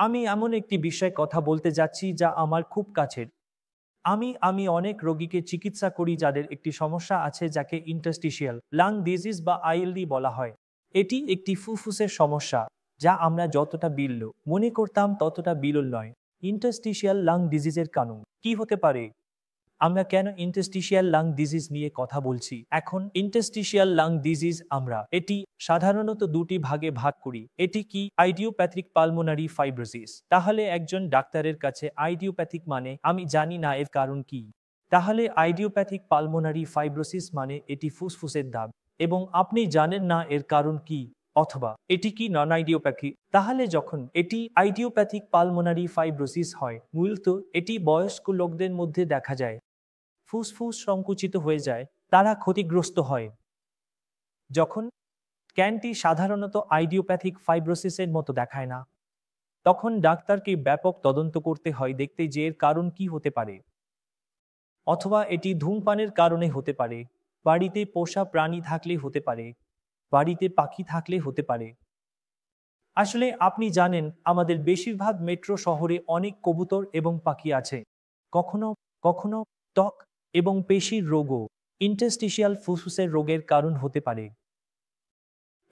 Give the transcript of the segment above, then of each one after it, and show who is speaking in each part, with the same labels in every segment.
Speaker 1: আমি এমন একটি বিষয়ে কথা বলতে যাচ্ছি যা আমার খুব কাছের। আমি অনেক রোগীকে চিকিৎসা করি যাদের একটি সমস্যা আছে যাকে ইন্টারস্টিশিয়াল লাং ডিজিজ বা আইএলডি বলা হয়। এটি একটি ফুসফুসের সমস্যা যা আমরা যতটা বিরল মনে করতাম ততটা বিরল নয়। ইন্টারস্টিশিয়াল লাং ডিজিজের কারণ কি হতে পারে? আমরা কেন ইন্টারস্টিশিয়াল লাং ডিজিজ নিয়ে কথা বলছি এখন? ইন্টারস্টিশিয়াল লাং ডিজিজ আমরা এটি সাধারণত দুটি ভাগে ভাগ করি। এটি কি আইডিওপ্যাথিক পালমোনারি ফাইব্রোসিস। তাহলে একজন ডাক্তারের কাছে আইডিওপ্যাথিক মানে আমি জানি না এর কারণ কি। তাহলে আইডিওপ্যাথিক পালমোনারি ফাইব্রোসিস মানে এটি ফুসফুসের দাগ এবং আপনি জানেন না এর কারণ কি। অথবা এটি কি নন আইডিওপ্যাথি। তাহলে যখন এটি আইডিওপ্যাথিক পালমোনারি ফাইব্রোসিস হয় মূলত এটি বয়স্ক লোকদের মধ্যে দেখা যায়। ফুসফুস সংকুচিত হয়ে যায়, তারা ক্ষতিগ্রস্ত হয়। যখন ক্যানটি সাধারণত আইডিওপ্যাথিক ফাইব্রোসিসের মতো দেখায় না, তখন ডাক্তারকে ব্যাপক তদন্ত করতে হয় দেখতে যে এর কারণ কি হতে পারে। অথবা এটি ধূমপানের কারণে হতে পারে, বাড়িতে পোষা প্রাণী থাকলে হতে পারে, বাড়িতে পাখি থাকলে হতে পারে। আসলে আপনি জানেন আমাদের বেশিরভাগ মেট্রো শহরে অনেক কবুতর এবং পাখি আছে। কখনো কখনো ত্বক এবং পেশির রোগও ইন্টারস্টিশিয়াল ফুসফুসের রোগের কারণ হতে পারে।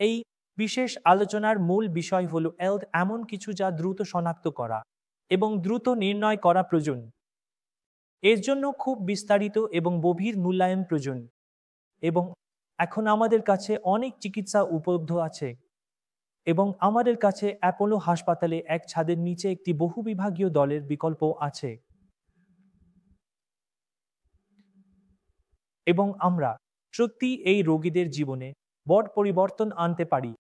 Speaker 1: এই বিশেষ আলোচনার মূল বিষয় হল এমন কিছু যা দ্রুত শনাক্ত করা এবং দ্রুত নির্ণয় করা প্রয়োজন। এর জন্য খুব বিস্তারিত এবং গভীর মূল্যায়ন প্রয়োজন। এবং এখন আমাদের কাছে অনেক চিকিৎসা উপলব্ধ আছে এবং আমাদের কাছে অ্যাপোলো হাসপাতালে এক ছাদের নিচে একটি বহুবিভাগীয় দলের বিকল্প আছে এবং আমরা সত্যি এই রোগীদের জীবনে বড় পরিবর্তন আনতে পারি।